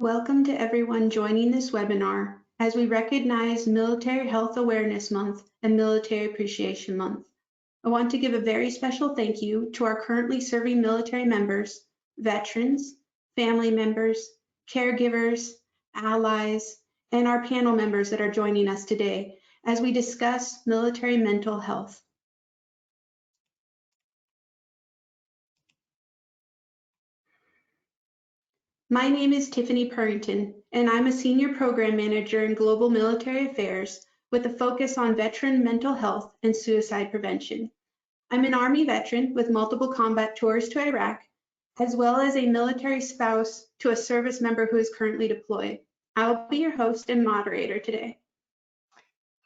Welcome to everyone joining this webinar as we recognize Military Health Awareness Month and Military Appreciation Month. I want to give a very special thank you to our currently serving military members, veterans, family members, caregivers, allies, and our panel members that are joining us today as we discuss military mental health. My name is Tiffany Purrington, and I'm a Senior Program Manager in Global Military Affairs with a focus on veteran mental health and suicide prevention. I'm an Army veteran with multiple combat tours to Iraq, as well as a military spouse to a service member who is currently deployed. I'll be your host and moderator today.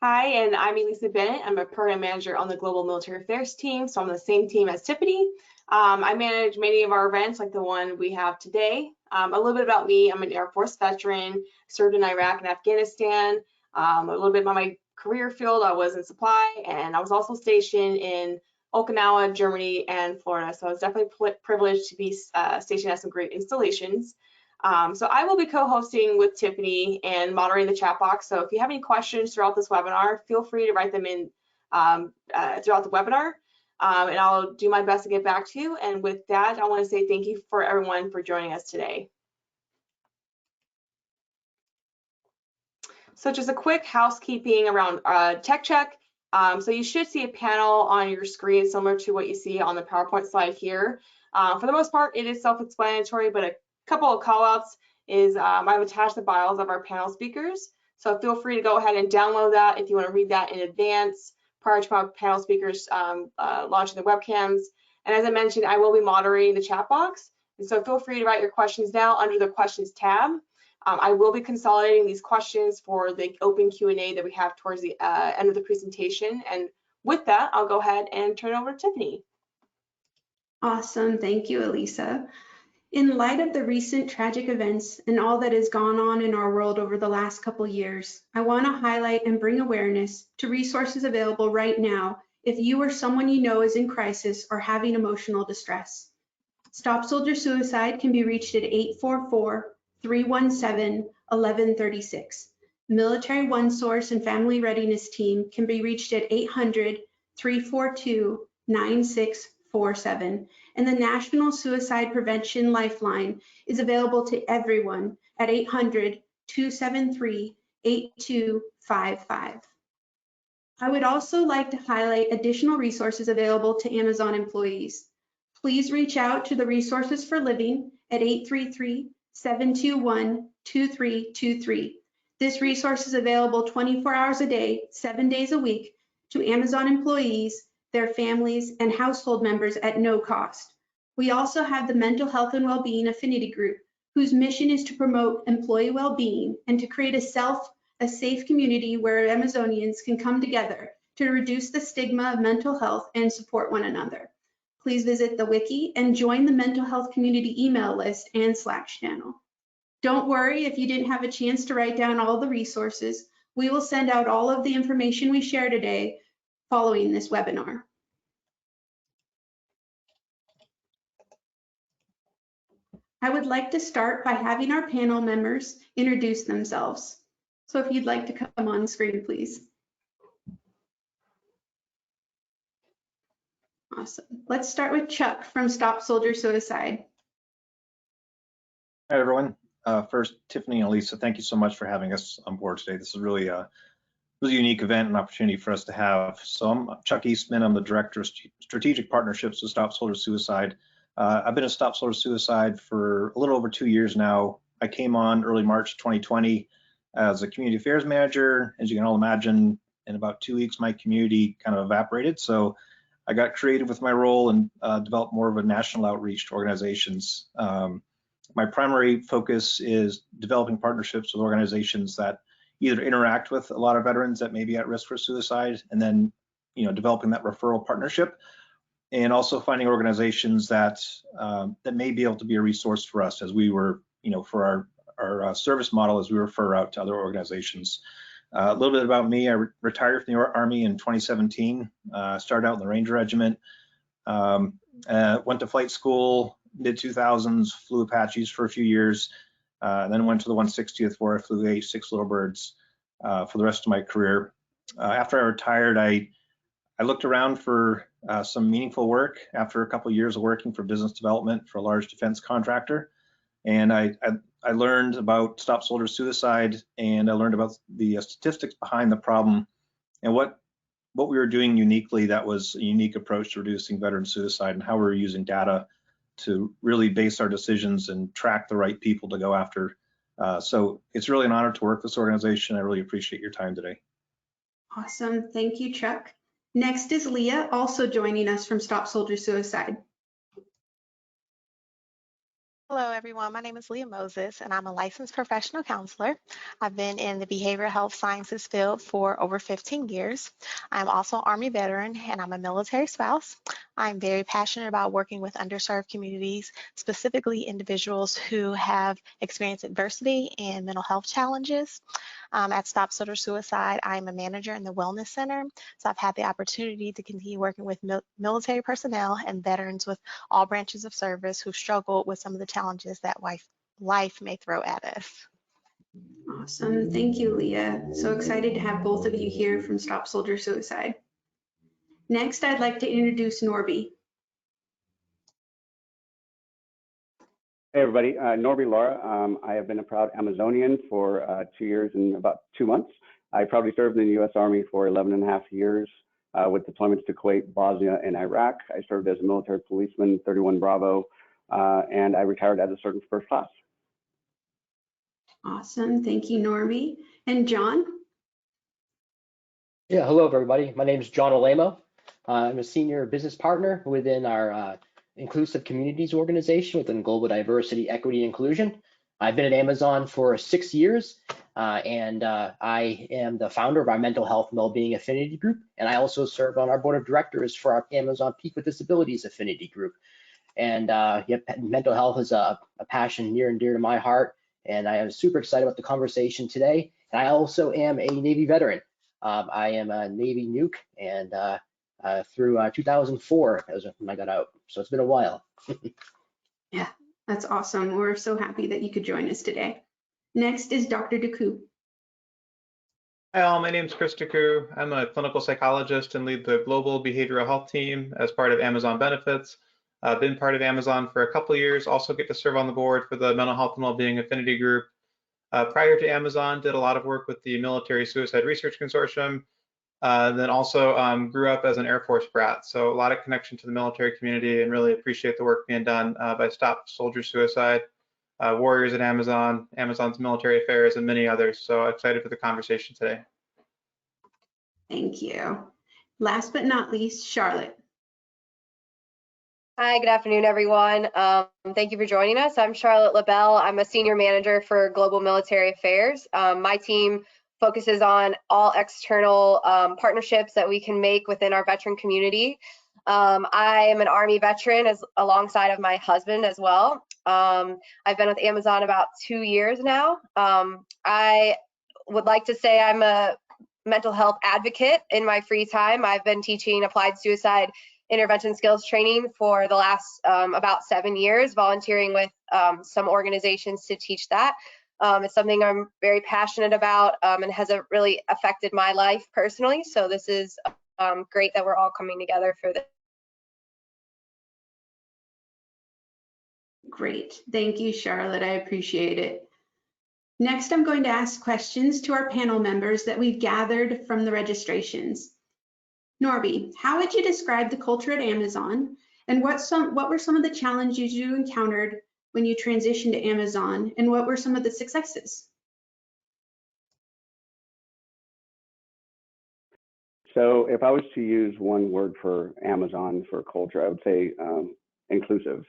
Hi, and I'm Elisa Bennett. I'm a program manager on the Global Military Affairs team, so I'm on the same team as Tiffany. I manage many of our events like the one we have today. A little bit about me, I'm an Air Force veteran, served in Iraq and Afghanistan. A little bit about my career field, I was in supply, and I was also stationed in Okinawa, Germany, and Florida. So I was definitely privileged to be stationed at some great installations. So I will be co-hosting with Tiffany and moderating the chat box. So if you have any questions throughout this webinar, feel free to write them in throughout the webinar, and I'll do my best to get back to you. And with that, I want to say thank you for everyone for joining us today. So just a quick housekeeping around tech check. So you should see a panel on your screen similar to what you see on the PowerPoint slide here. For the most part, it is self-explanatory, but a couple of callouts is I've attached the bios of our panel speakers. So feel free to go ahead and download that if you want to read that in advance prior to our panel speakers launching the webcams. And as I mentioned, I will be moderating the chat box. And so feel free to write your questions now under the questions tab. I will be consolidating these questions for the open Q&A that we have towards the end of the presentation. And with that, I'll go ahead and turn it over to Tiffany. Awesome, thank you, Elisa. In light of the recent tragic events and all that has gone on in our world over the last couple years, I want to highlight and bring awareness to resources available right now if you or someone you know is in crisis or having emotional distress. Stop Soldier Suicide can be reached at 844-317-1136. Military OneSource and Family Readiness Team can be reached at 800-342-9647. And the National Suicide Prevention Lifeline is available to everyone at 800-273-8255. I would also like to highlight additional resources available to Amazon employees. Please reach out to the Resources for Living at 833-721-2323. This resource is available 24 hours a day, 7 days a week to Amazon employees, their families, and household members at no cost. We also have the Mental Health and Wellbeing Affinity Group, whose mission is to promote employee well-being and to create a safe community where Amazonians can come together to reduce the stigma of mental health and support one another. Please visit the wiki and join the mental health community email list and Slack channel. Don't worry if you didn't have a chance to write down all the resources. We will send out all of the information we share today following this webinar. I would like to start by having our panel members introduce themselves. So if you'd like to come on screen, please. Awesome. Let's start with Chuck from Stop Soldier Suicide. Hi, everyone. First, Tiffany and Elisa, thank you so much for having us on board today. This is really a unique event and opportunity for us to have. So I'm Chuck Eastman. I'm the Director of Strategic Partnerships with Stop Soldier Suicide. I've been at Stop Soldier Suicide for a little over 2 years now. I came on early March 2020 as a community affairs manager. As you can all imagine, in about 2 weeks, my community kind of evaporated. So I got creative with my role and developed more of a national outreach to organizations. My primary focus is developing partnerships with organizations that either interact with a lot of veterans that may be at risk for suicide, and then developing that referral partnership, and also finding organizations that that may be able to be a resource for us as we were, for our service model as we refer out to other organizations. A little bit about me: I retired from the Army in 2017. Started out in the Ranger Regiment. Went to flight school mid-2000s, flew Apaches for a few years. and then went to the 160th where I flew A6 Little Birds for the rest of my career. After I retired, I looked around for some meaningful work after a couple of years of working for business development for a large defense contractor. And I learned about Stop Soldier Suicide, and I learned about the statistics behind the problem and what we were doing uniquely that was a unique approach to reducing veteran suicide, and how we were using data to really base our decisions and track the right people to go after. So it's really an honor to work with this organization. I really appreciate your time today. Awesome. Thank you, Chuck. Next is Leah, also joining us from Stop Soldier Suicide. Hello, everyone. My name is Leah Moses, and I'm a licensed professional counselor. I've been in the behavioral health sciences field for over 15 years. I'm also an Army veteran, and I'm a military spouse. I'm very passionate about working with underserved communities, specifically individuals who have experienced adversity and mental health challenges. At Stop Soldier Suicide, I'm a manager in the Wellness Center, so I've had the opportunity to continue working with military personnel and veterans with all branches of service who struggle with some of the challenges that life may throw at us. Awesome. Thank you, Leah. So excited to have both of you here from Stop Soldier Suicide. Next, I'd like to introduce Norby. Hey everybody, Norby Lara. I have been a proud Amazonian for 2 years and about 2 months. I proudly served in the U.S. Army for 11.5 years with deployments to Kuwait, Bosnia, and Iraq. I served as a military policeman, 31 Bravo, and I retired as a sergeant first class. Awesome. Thank you, Norby. And John? Yeah, hello everybody. My name is John Olemo. I'm a senior business partner within our Inclusive Communities organization within Global Diversity, Equity, Inclusion. I've been at Amazon for 6 years, and I am the founder of our Mental Health and Wellbeing Affinity Group, and I also serve on our board of directors for our Amazon People with Disabilities Affinity Group. And mental health is a passion near and dear to my heart, and I am super excited about the conversation today. And I also am a Navy veteran. I am a Navy nuke, and through 2004 as when I got out. So it's been a while. Yeah, that's awesome. We're so happy that you could join us today. Next is Dr. Deku. Hi all, my name is Chris Deku. I'm a clinical psychologist and lead the global behavioral health team as part of Amazon Benefits. I've been part of Amazon for a couple of years, also get to serve on the board for the Mental Health and Wellbeing Affinity Group. Prior to Amazon, did a lot of work with the Military Suicide Research Consortium. Then also grew up as an Air Force brat, so a lot of connection to the military community, and really appreciate the work being done by Stop Soldier Suicide, Warriors at Amazon, Amazon's Military Affairs, and many others. So excited for the conversation today. Thank you. Last but not least, Charlotte. Hi, good afternoon, everyone. Thank you for joining us. I'm Charlotte LaBelle. I'm a senior manager for Global Military Affairs. My team focuses on all external partnerships that we can make within our veteran community. I am an Army veteran alongside of my husband as well. I've been with Amazon about 2 years now. I would like to say I'm a mental health advocate in my free time. I've been teaching applied suicide intervention skills training for the last about 7 years, volunteering with some organizations to teach that. It's something I'm very passionate about and has really affected my life personally. So this is great that we're all coming together for this. Great. Thank you, Charlotte. I appreciate it. Next, I'm going to ask questions to our panel members that we've gathered from the registrations. Norby, how would you describe the culture at Amazon, and what were some of the challenges you encountered when you transitioned to Amazon, and what were some of the successes? So if I was to use one word for Amazon for culture, I would say inclusive.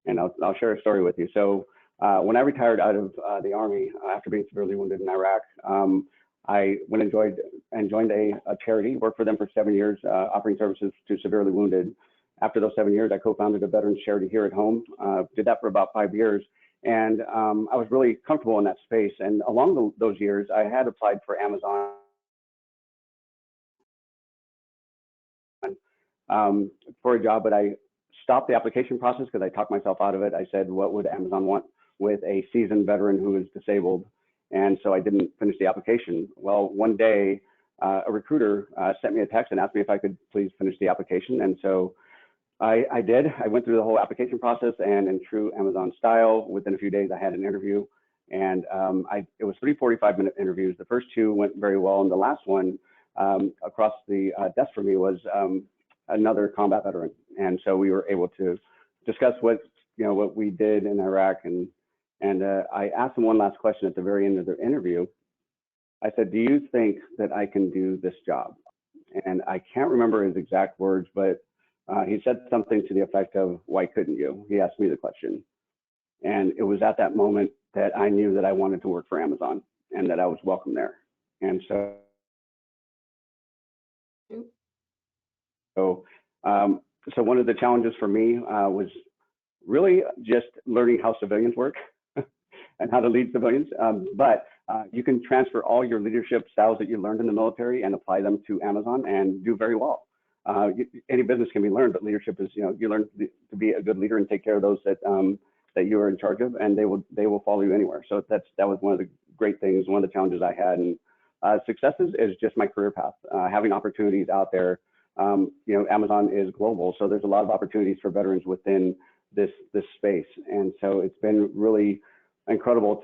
And I'll share a story with you. So when I retired out of the Army after being severely wounded in Iraq, I went and joined a charity, worked for them for 7 years, offering services to severely wounded. After those 7 years, I co-founded a veterans charity here at home, did that for about 5 years. And I was really comfortable in that space. And along those years, I had applied for Amazon for a job, but I stopped the application process because I talked myself out of it. I said, what would Amazon want with a seasoned veteran who is disabled. And so I didn't finish the application. Well, one day, a recruiter sent me a text and asked me if I could please finish the application. And so I did. I went through the whole application process, and in true Amazon style, within a few days, I had an interview. And it was 3 45-minute interviews. The first 2 went very well, and the last one across the desk for me was another combat veteran. And so we were able to discuss what we did in Iraq, and I asked him one last question at the very end of their interview. I said, "Do you think that I can do this job?" And I can't remember his exact words, but he said something to the effect of, "Why couldn't you?" He asked me the question. And it was at that moment that I knew that I wanted to work for Amazon and that I was welcome there. And so one of the challenges for me was really just learning how civilians work and how to lead civilians. But you can transfer all your leadership styles that you learned in the military and apply them to Amazon and do very well. Any business can be learned, but leadership is, you learn to be a good leader and take care of those that you are in charge of, and they will follow you anywhere. So that was one of the great things, one of the challenges I had. And successes is just my career path, having opportunities out there. Amazon is global, so there's a lot of opportunities for veterans within this space. And so it's been really incredible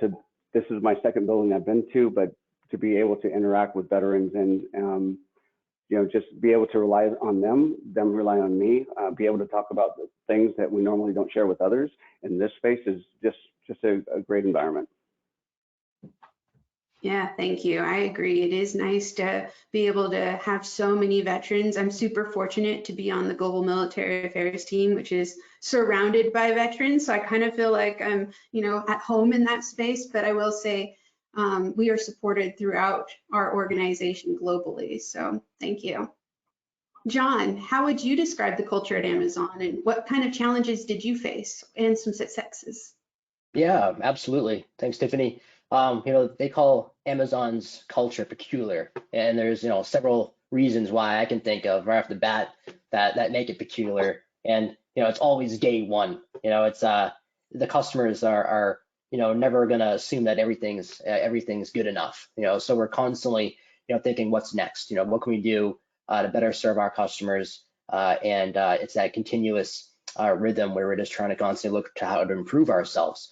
this is my second building I've been to, but to be able to interact with veterans and just be able to rely on them rely on me, be able to talk about the things that we normally don't share with others in this space is just a great environment. Yeah, thank you. I agree. It is nice to be able to have so many veterans. I'm super fortunate to be on the Global Military Affairs team, which is surrounded by veterans. So I kind of feel like I'm, at home in that space, but I will say we are supported throughout our organization globally. So thank you. John, how would you describe the culture at Amazon, and what kind of challenges did you face and some successes? Yeah, absolutely. Thanks, Tiffany. They call Amazon's culture peculiar, and there's, several reasons why I can think of right off the bat that make it peculiar. And, it's always day one. It's the customers are never going to assume that everything's good enough. So we're constantly, thinking what's next. What can we do to better serve our customers? And it's that continuous rhythm where we're just trying to constantly look to how to improve ourselves.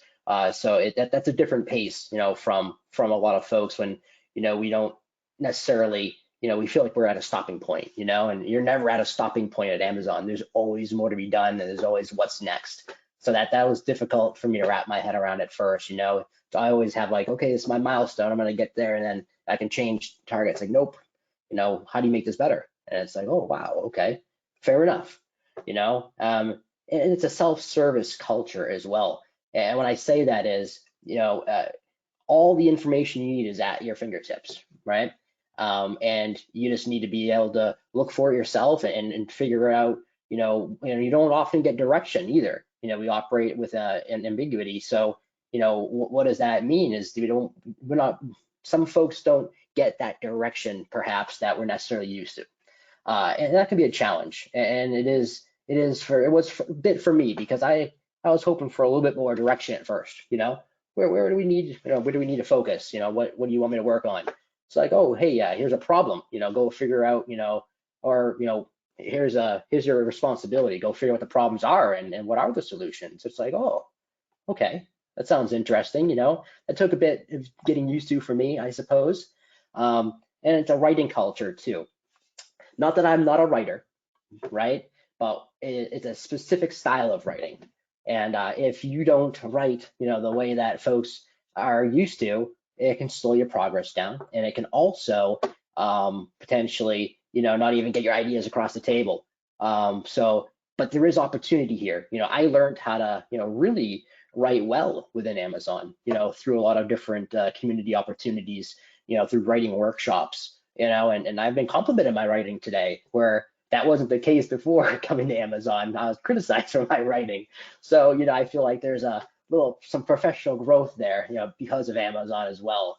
So that's a different pace, from a lot of folks when, we don't necessarily, we feel like we're at a stopping point, and you're never at a stopping point at Amazon. There's always more to be done, and there's always what's next. So that was difficult for me to wrap my head around at first, So I always have like, okay, this is my milestone. I'm going to get there, and then I can change targets. Like, nope, how do you make this better? And it's like, oh, wow, okay, fair enough, and it's a self-service culture as well. And when I say that is, all the information you need is at your fingertips, right? And you just need to be able to look for it yourself and figure out, you don't often get direction either. We operate with an ambiguity. So, what does that mean is some folks don't get that direction perhaps that we're necessarily used to. And that can be a challenge. And it was a bit for me, because I was hoping for a little bit more direction at first, where do we need, where do we need to focus? What do you want me to work on? It's like, oh, hey, yeah, here's a problem, go figure out, or, here's your responsibility, go figure out what the problems are and what are the solutions. It's like, oh, okay, that sounds interesting. It took a bit of getting used to for me, I suppose. And it's a writing culture too. Not that I'm not a writer, right? But it's a specific style of writing. And if you don't write, the way that folks are used to, it can slow your progress down. And it can also potentially, not even get your ideas across the table. But there is opportunity here. I learned how to, really write well within Amazon, through a lot of different community opportunities, through writing workshops, and I've been complimented my writing today, where that wasn't the case before coming to Amazon. I was criticized for my writing. So, I feel like there's some professional growth there, because of Amazon as well.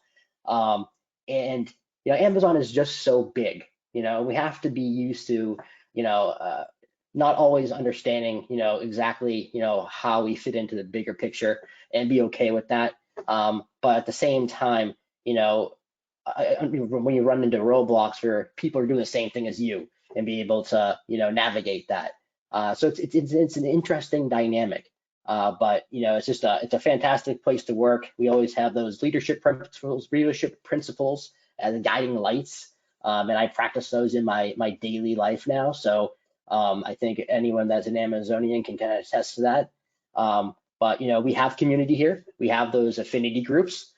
And, Amazon is just so big, we have to be used to, not always understanding, exactly, how we fit into the bigger picture and be okay with that. But at the same time, when you run into roadblocks where people are doing the same thing as you and be able to, navigate that. So it's an interesting dynamic. But it's a fantastic place to work. We always have those leadership principles as guiding lights, and I practice those in my daily life now. So I think anyone that's an Amazonian can kind of attest to that. But we have community here. We have those affinity groups,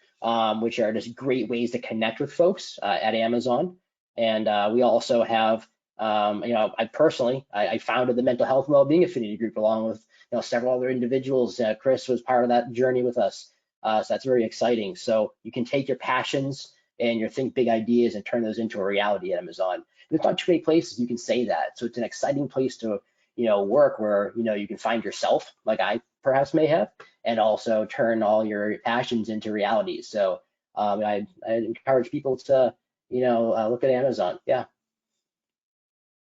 which are just great ways to connect with folks at Amazon. And we also have, I personally founded the Mental Health and Wellbeing Affinity Group along with several other individuals. Chris was part of that journey with us. So that's very exciting. So you can take your passions and your think big ideas and turn those into a reality at Amazon. There's not too many places you can say that. So it's an exciting place to work where you can find yourself, like I perhaps may have, and also turn all your passions into realities. So I encourage people to look at Amazon. Yeah.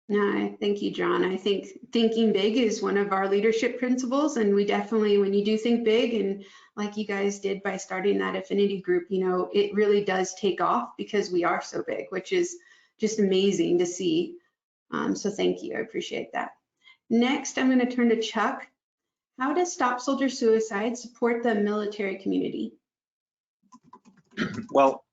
No, thank you, John. I think thinking big is one of our leadership principles, and we definitely, when you do think big, and like you guys did by starting that affinity group, it really does take off because we are so big, which is just amazing to see. So thank you, I appreciate that. Next, I'm going to turn to Chuck. How does Stop Soldier Suicide support the military community? Well,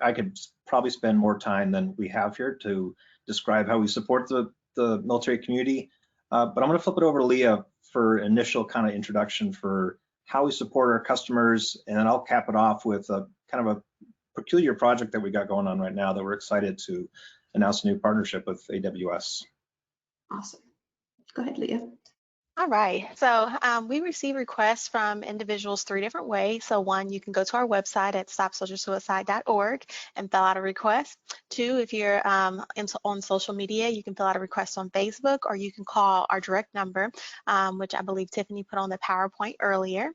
I could probably spend more time than we have here to describe how we support the military community, but I'm going to flip it over to Leah for initial kind of introduction for how we support our customers, and then I'll cap it off with a kind of a peculiar project that we got going on right now that we're excited to announce a new partnership with AWS. Awesome. Go ahead, Leah. All right, so we receive requests from individuals 3 different ways. So 1, you can go to our website at stopsoldiersuicide.org and fill out a request. 2, if you're on social media, you can fill out a request on Facebook, or you can call our direct number, which I believe Tiffany put on the PowerPoint earlier.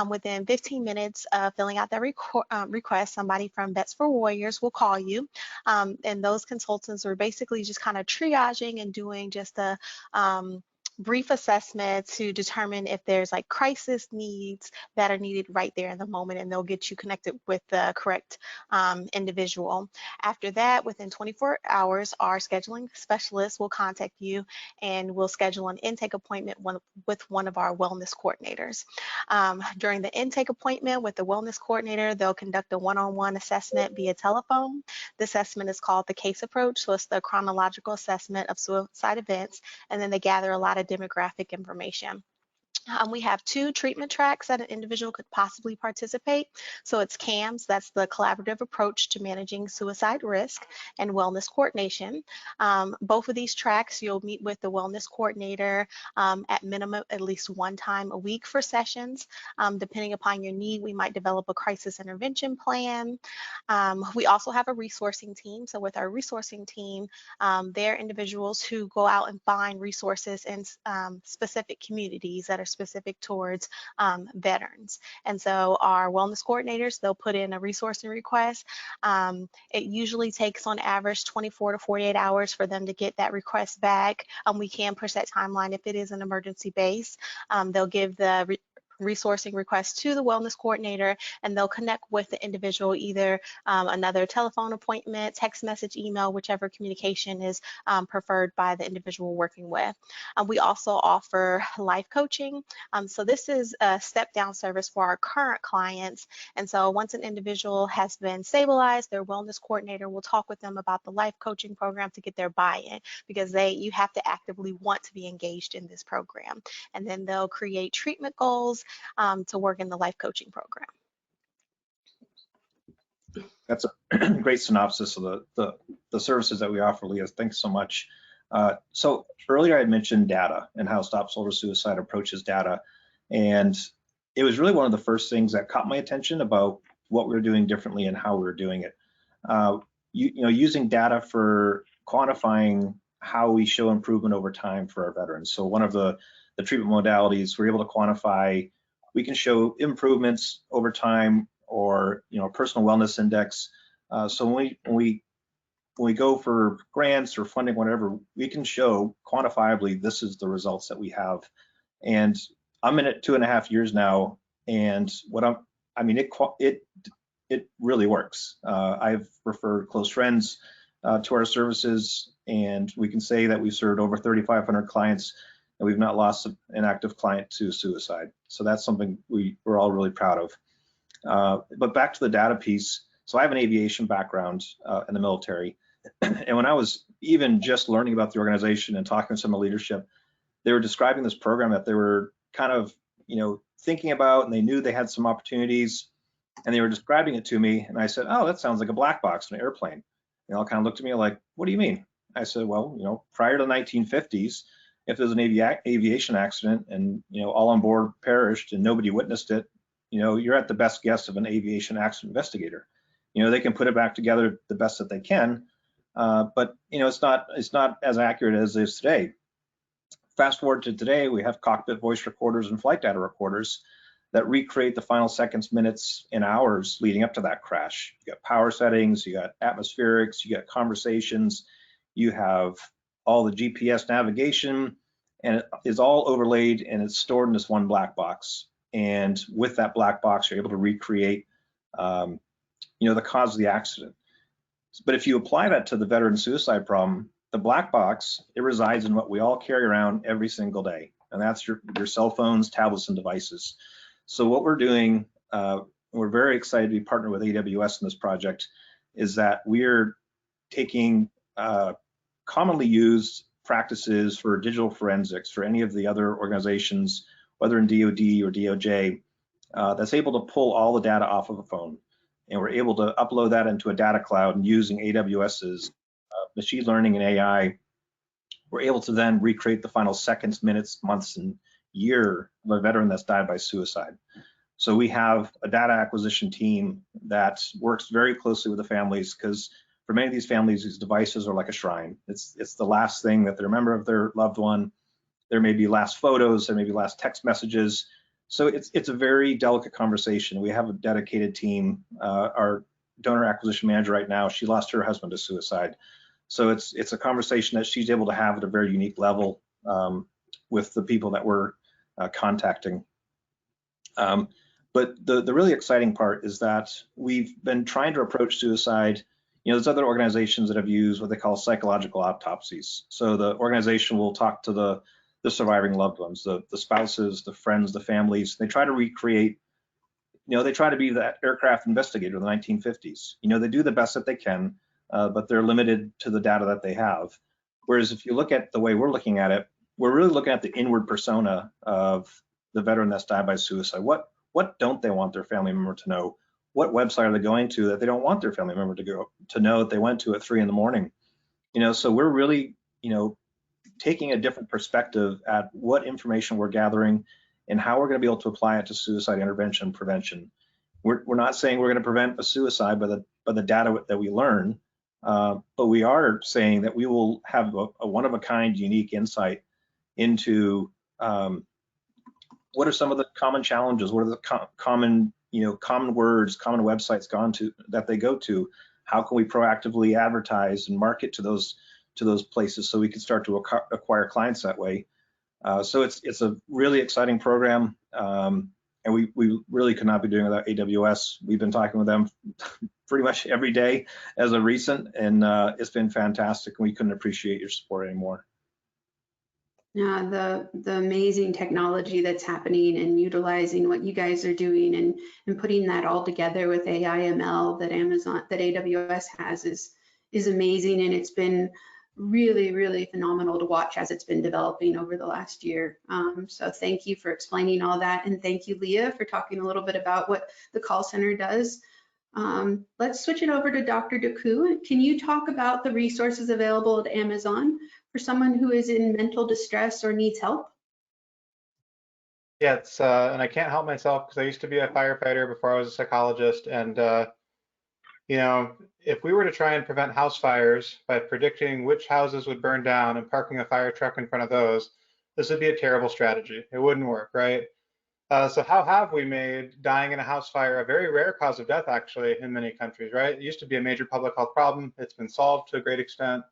Within 15 minutes of filling out that request, somebody from Vets for Warriors will call you. And those consultants are basically just kind of triaging and doing just a brief assessment to determine if there's like crisis needs that are needed right there in the moment, and they'll get you connected with the correct individual. After that, within 24 hours, our scheduling specialist will contact you and we'll schedule an intake appointment with one of our wellness coordinators. During the intake appointment with the wellness coordinator, they'll conduct a one-on-one assessment via telephone. The assessment is called the CASE approach, so it's the chronological assessment of suicide events, and then they gather a lot of demographic information. We have 2 treatment tracks that an individual could possibly participate. So it's CAMS, that's the collaborative approach to managing suicide risk, and wellness coordination. Both of these tracks, you'll meet with the wellness coordinator at minimum at least 1 time a week for sessions. Depending upon your need, we might develop a crisis intervention plan. We also have a resourcing team. So with our resourcing team, they're individuals who go out and find resources in specific communities that are specific towards veterans. And so our wellness coordinators, they'll put in a resourcing request. It usually takes on average 24 to 48 hours for them to get that request back. We can push that timeline if it is an emergency base. They'll give the resourcing request to the wellness coordinator, and they'll connect with the individual, either another telephone appointment, text message, email, whichever communication is preferred by the individual working with. We also offer life coaching. So this is a step down service for our current clients. And so once an individual has been stabilized, their wellness coordinator will talk with them about the life coaching program to get their buy-in, because you have to actively want to be engaged in this program. And then they'll create treatment goals to work in the life coaching program. That's a great synopsis of the services that we offer, Leah. Thanks so much. So earlier I mentioned data and how Stop Soldier Suicide approaches data. And it was really one of the first things that caught my attention about what we were doing differently and how we were doing it. Using data for quantifying how we show improvement over time for our veterans. So one of the treatment modalities, we're able to quantify, we can show improvements over time, or personal wellness index. So when we when we go for grants or funding, whatever, we can show quantifiably this is the results that we have. And I'm in it 2.5 years now, and I mean, it really works. I've referred close friends to our services, and we can say that we've served over 3,500 clients, and we've not lost an active client to suicide. So that's something we're all really proud of. But back to the data piece. So I have an aviation background in the military. And when I was even just learning about the organization and talking to some of the leadership, they were describing this program that they were kind of, thinking about, and they knew they had some opportunities, and they were describing it to me. And I said, oh, that sounds like a black box in an airplane. They all kind of looked at me like, what do you mean? I said, well, prior to the 1950s, if there's an aviation accident and, all on board perished and nobody witnessed it, you're at the best guess of an aviation accident investigator. They can put it back together the best that they can. But it's not as accurate as it is today. Fast forward to today, we have cockpit voice recorders and flight data recorders that recreate the final seconds, minutes, and hours leading up to that crash. You got power settings, you got atmospherics, you got conversations, you have all the GPS navigation, and it is all overlaid and it's stored in this one black box. And with that black box, you're able to recreate, the cause of the accident. But if you apply that to the veteran suicide problem, the black box, it resides in what we all carry around every single day, and that's your cell phones, tablets, and devices. So what we're doing, we're very excited to be partnered with AWS in this project, is that we're taking commonly used practices for digital forensics for any of the other organizations, whether in DoD or DOJ, that's able to pull all the data off of a phone. And we're able to upload that into a data cloud, and using AWS's machine learning and AI, we're able to then recreate the final seconds, minutes, months, and year of a veteran that's died by suicide. So we have a data acquisition team that works very closely with the families, because for many of these families, these devices are like a shrine. It's the last thing that they remember of their loved one. There may be last photos, there may be last text messages. So it's a very delicate conversation. We have a dedicated team. Our donor acquisition manager right now, she lost her husband to suicide. So it's a conversation that she's able to have at a very unique level with the people that we're contacting. But the really exciting part is that we've been trying to approach suicide. There's other organizations that have used what they call psychological autopsies. So the organization will talk to the surviving loved ones, the spouses, the friends, the families. They try to recreate, they try to be that aircraft investigator of the 1950s. They do the best that they can, but they're limited to the data that they have. Whereas if you look at the way we're looking at it, we're really looking at the inward persona of the veteran that's died by suicide. What don't they want their family member to know? What website are they going to that they don't want their family member to know that they went to at 3 in the morning? So we're really, taking a different perspective at what information we're gathering and how we're going to be able to apply it to suicide intervention and prevention. We're not saying we're going to prevent a suicide by the data that we learn, but we are saying that we will have a one-of-a-kind, unique insight into what are some of the common challenges, what are the common words, common websites that they go to. How can we proactively advertise and market to those places so we can start to acquire clients that way? So it's a really exciting program, and we really could not be doing it without AWS. We've been talking with them pretty much every day as of recent, and it's been fantastic, and we couldn't appreciate your support anymore. The amazing technology that's happening and utilizing what you guys are doing and putting that all together with AI/ML that AWS has is amazing, and it's been really, really phenomenal to watch as it's been developing over the last year. So thank you for explaining all that, and thank you, Leah, for talking a little bit about what the call center does. Let's switch it over to Dr. Deku. Can you talk about the resources available at Amazon for someone who is in mental distress or needs help? Yeah, and I can't help myself because I used to be a firefighter before I was a psychologist. And, if we were to try and prevent house fires by predicting which houses would burn down and parking a fire truck in front of those, this would be a terrible strategy. It wouldn't work, right? So how have we made dying in a house fire a very rare cause of death, actually, in many countries, right? It used to be a major public health problem. It's been solved to a great extent.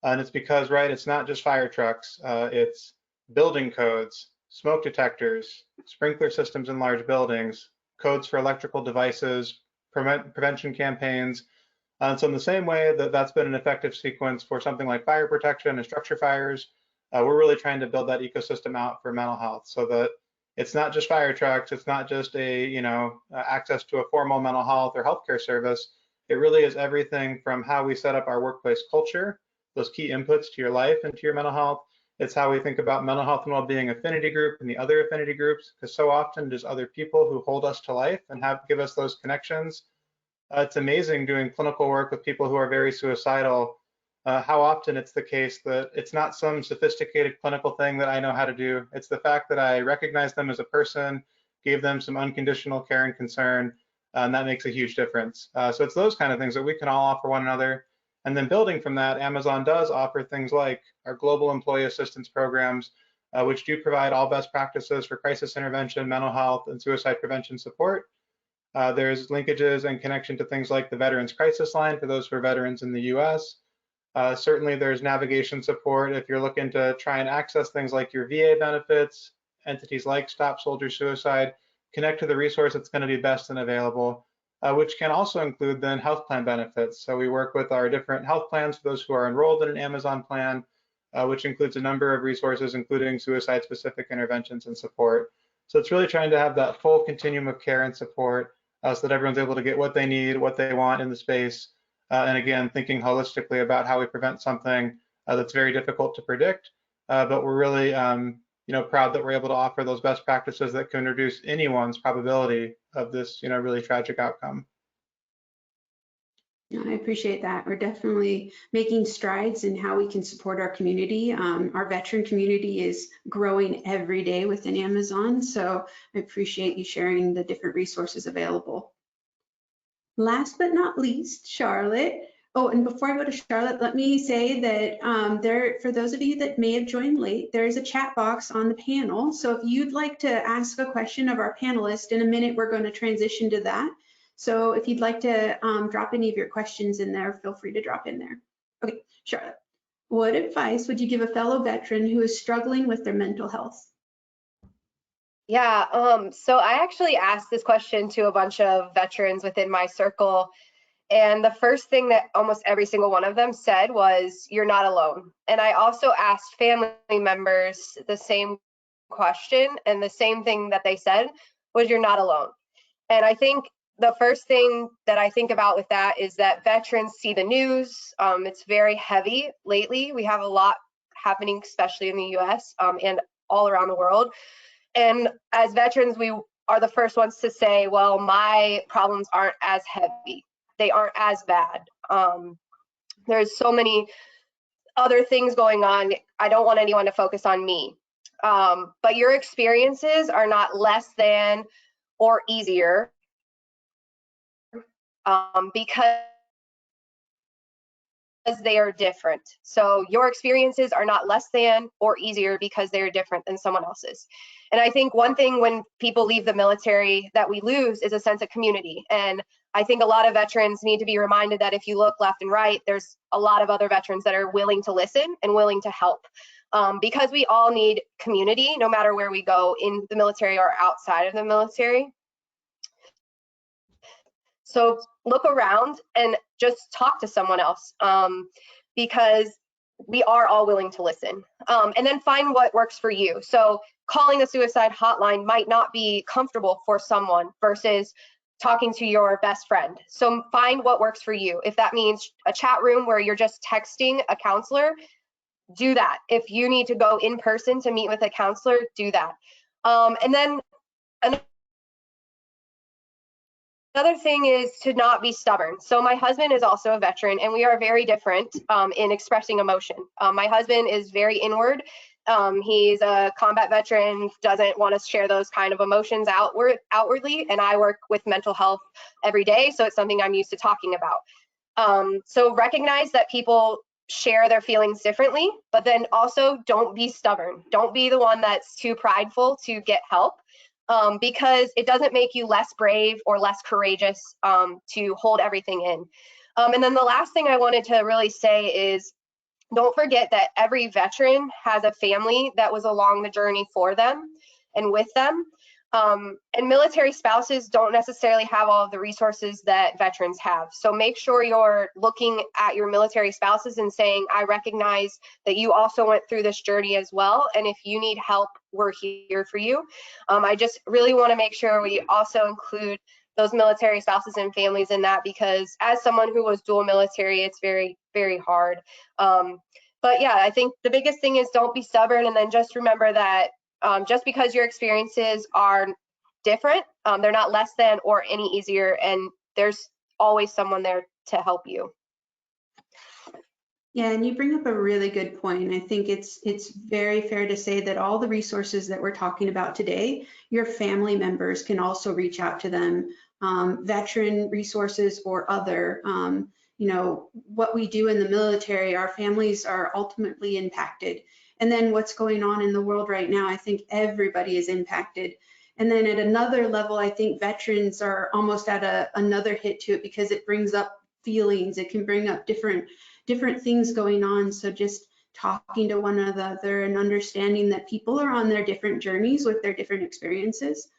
And it's because, right, it's not just fire trucks, it's building codes, smoke detectors, sprinkler systems in large buildings, codes for electrical devices, prevention campaigns. And so in the same way that that's been an effective sequence for something like fire protection and structure fires, we're really trying to build that ecosystem out for mental health so that it's not just fire trucks, it's not just access to a formal mental health or healthcare service. It really is everything from how we set up our workplace culture, those key inputs to your life and to your mental health. It's how we think about mental health and well-being affinity group and the other affinity groups, because so often there's other people who hold us to life and give us those connections. It's amazing doing clinical work with people who are very suicidal, how often it's the case that it's not some sophisticated clinical thing that I know how to do. It's the fact that I recognize them as a person, gave them some unconditional care and concern, and that makes a huge difference. So it's those kind of things that we can all offer one another. And then building from that, Amazon does offer things like our global employee assistance programs, which do provide all best practices for crisis intervention, mental health, and suicide prevention support. There's linkages and connection to things like the Veterans Crisis Line for those who are veterans in the US. Certainly there's navigation support if you're looking to try and access things like your VA benefits, entities like Stop Soldier Suicide, connect to the resource that's going to be best and available, which can also include then health plan benefits. So we work with our different health plans for those who are enrolled in an Amazon plan, which includes a number of resources, including suicide-specific interventions and support. So it's really trying to have that full continuum of care and support so that everyone's able to get what they need, what they want in the space. And again, thinking holistically about how we prevent something that's very difficult to predict, but we're really proud that we're able to offer those best practices that can reduce anyone's probability of this really tragic outcome. I appreciate that. We're definitely making strides in how we can support our community. Our veteran community is growing every day within Amazon, so I appreciate you sharing the different resources available. Last but not least, Charlotte. Oh, and before I go to Charlotte, let me say that for those of you that may have joined late, there is a chat box on the panel. So if you'd like to ask a question of our panelists, in a minute, we're going to transition to that. So if you'd like to drop any of your questions in there, feel free to drop in there. Okay, Charlotte, what advice would you give a fellow veteran who is struggling with their mental health? Yeah, so I actually asked this question to a bunch of veterans within my circle, and the first thing that almost every single one of them said was, "You're not alone." And I also asked family members the same question, and the same thing that they said was, "You're not alone." And I think the first thing that I think about with that is that veterans see the news. It's very heavy lately. We have a lot happening, especially in the US and all around the world. And as veterans, we are the first ones to say, well, my problems aren't as heavy. They aren't as bad. There's so many other things going on. I don't want anyone to focus on me. But your experiences are not less than or easier because they are different. So your experiences are not less than or easier because they're different than someone else's. And I think one thing when people leave the military that we lose is a sense of community. And I think a lot of veterans need to be reminded that if you look left and right, there's a lot of other veterans that are willing to listen and willing to help. Because we all need community, no matter where we go in the military or outside of the military. So look around and just talk to someone else because we are all willing to listen. And then find what works for you. So calling a suicide hotline might not be comfortable for someone versus talking to your best friend. So find what works for you. If that means a chat room where you're just texting a counselor, do that. If you need to go in person to meet with a counselor, do that. And then another thing is to not be stubborn. So my husband is also a veteran, and we are very different in expressing emotion. My husband is very inward. He's a combat veteran, doesn't want to share those kind of emotions outwardly, and I work with mental health every day, so it's something I'm used to talking about. So recognize that people share their feelings differently, but then also don't be stubborn. Don't be the one that's too prideful to get help. because it doesn't make you less brave or less courageous to hold everything in. And then the last thing I wanted to really say is, don't forget that every veteran has a family that was along the journey for them and with them. And military spouses don't necessarily have all of the resources that veterans have. So make sure you're looking at your military spouses and saying, I recognize that you also went through this journey as well. And if you need help, we're here for you. I just really want to make sure we also include those military spouses and families in that, because as someone who was dual military, it's very, very hard. But yeah, I think the biggest thing is don't be stubborn, and then just remember that just because your experiences are different, they're not less than or any easier, and there's always someone there to help you. Yeah, and you bring up a really good point. I think it's very fair to say that all the resources that we're talking about today, your family members can also reach out to them, veteran resources or other. You know, what we do in the military, our families are ultimately impacted. And then what's going on in the world right now, I think everybody is impacted. And then at another level, I think veterans are almost at another hit to it, because it brings up feelings. It can bring up different things going on. So just talking to one another and understanding that people are on their different journeys with their different experiences.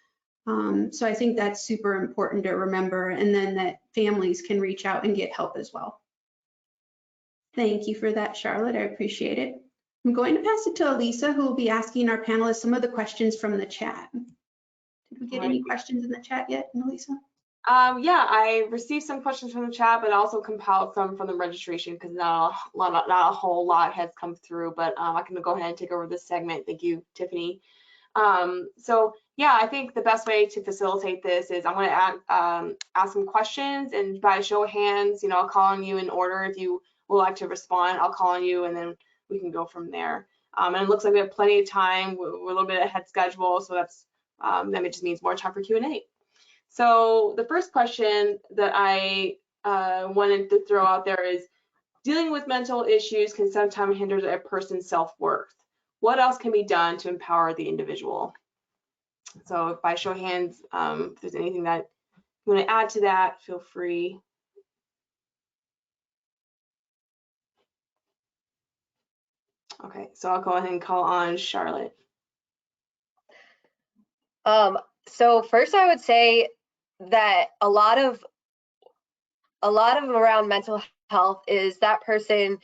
So I think that's super important to remember, and then that families can reach out and get help as well. Thank you for that, Charlotte. I appreciate it. I'm going to pass it to Elisa, who will be asking our panelists some of the questions from the chat. Did we get any questions in the chat yet, Elisa? Yeah, I received some questions from the chat, but also compiled some from the registration, because not a whole lot has come through, but I can go ahead and take over this segment. Thank you, Tiffany. So yeah, I think the best way to facilitate this is I'm going to ask some questions, and by show of hands, you know, I'll call on you in order. If you would like to respond, I'll call on you, and then we can go from there. And it looks like we have plenty of time. We're a little bit ahead schedule, so that's that just means more time for Q&A. So the first question that I wanted to throw out there is, dealing with mental issues can sometimes hinder a person's self-worth. What else can be done to empower the individual? So by show of hands, if there's anything that you want to add to that, feel free. Okay, so I'll go ahead and call on Charlotte. So first I would say that a lot of around mental health is that person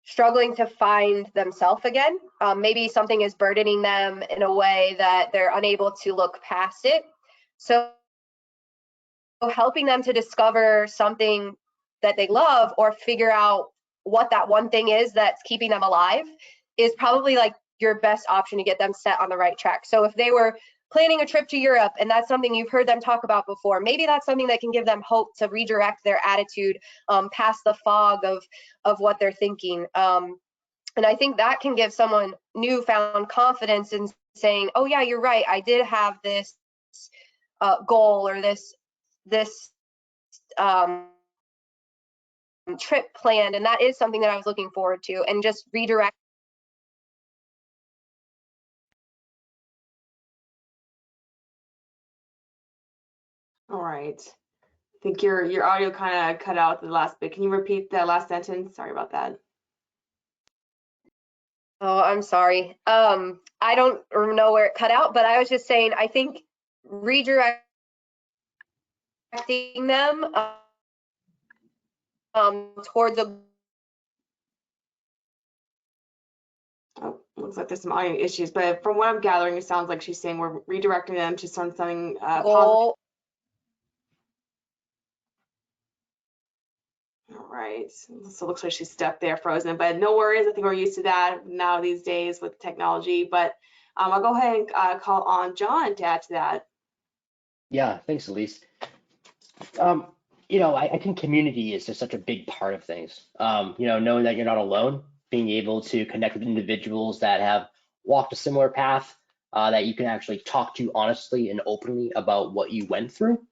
struggling to find themselves again. Maybe something is burdening them in a way that they're unable to look past it. So helping them to discover something that they love, or figure out what that one thing is that's keeping them alive, is probably like your best option to get them set on the right track. So if they were planning a trip to Europe and that's something you've heard them talk about before, maybe that's something that can give them hope to redirect their attitude past the fog of what they're thinking. And I think that can give someone newfound confidence in saying, oh yeah, you're right, I did have this goal or this trip planned, and that is something that I was looking forward to, and just redirect. All right. I think your audio kind of cut out the last bit. Can you repeat that last sentence? Sorry about that. Oh, I'm sorry. I don't know where it cut out, but I was just saying, I think redirecting them towards a. Oh, looks like there's some audio issues, but from what I'm gathering, it sounds like she's saying we're redirecting them to something positive. Goal. All right, so it looks like she's stuck there, frozen, but no worries. I think we're used to that now these days with technology, but I'll go ahead and call on John to add to that. Yeah, thanks, Elise. You know, I think community is just such a big part of things. You know, knowing that you're not alone, being able to connect with individuals that have walked a similar path, that you can actually talk to honestly and openly about what you went through,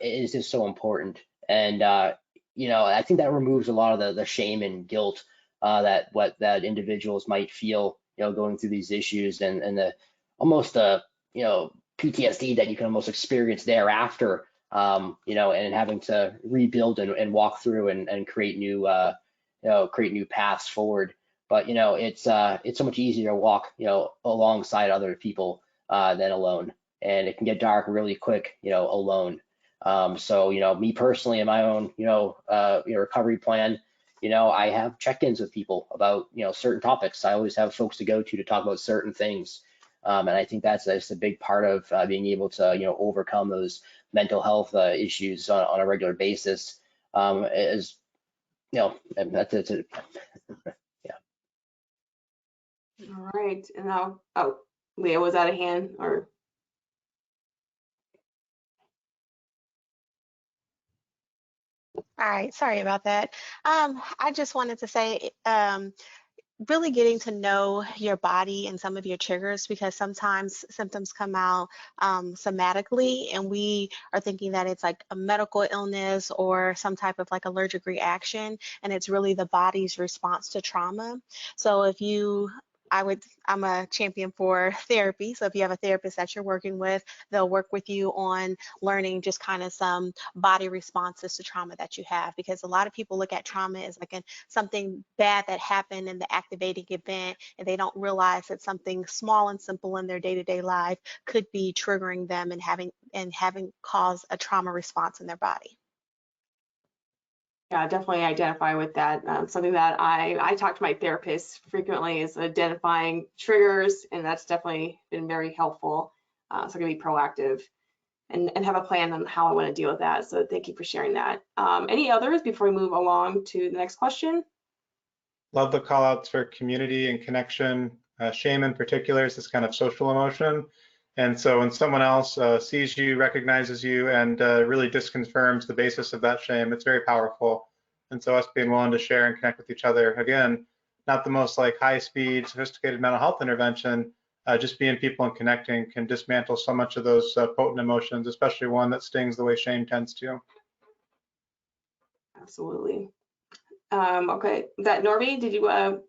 is just so important. And you know, I think that removes a lot of the shame and guilt that individuals might feel, you know, going through these issues, and the almost you know, PTSD that you can almost experience thereafter, you know, and having to rebuild and walk through and create new, you know, create new paths forward. But, you know, it's so much easier to walk, you know, alongside other people than alone. And it can get dark really quick, you know, alone. So, you know, me personally in my own, you know, recovery plan, you know, I have check-ins with people about, you know, certain topics. I always have folks to go to talk about certain things. And I think that's a big part of being able to, you know, overcome those mental health issues on a regular basis. Is, you know, that's it. Yeah. All right, and now, oh, Leah, was that a hand or? All right, sorry about that. I just wanted to say, really getting to know your body and some of your triggers, because sometimes symptoms come out somatically and we are thinking that it's like a medical illness or some type of like allergic reaction, and it's really the body's response to trauma. So if you I'm a champion for therapy. So if you have a therapist that you're working with, they'll work with you on learning just kind of some body responses to trauma that you have, because a lot of people look at trauma as like something bad that happened in the activating event, and they don't realize that something small and simple in their day-to-day life could be triggering them and having caused a trauma response in their body. Yeah, definitely identify with that. Something that I talk to my therapist frequently is identifying triggers, and that's definitely been very helpful. So I'm gonna be proactive and have a plan on how I want to deal with that. So thank you for sharing that. Any others before we move along to the next question? Love the call outs for community and connection. Shame in particular is this kind of social emotion. And so when someone else sees you, recognizes you, and really disconfirms the basis of that shame, it's very powerful. And so us being willing to share and connect with each other, again, not the most like high speed, sophisticated mental health intervention, just being people and connecting can dismantle so much of those potent emotions, especially one that stings the way shame tends to. Absolutely. Okay, is that Norby? Did you, oh,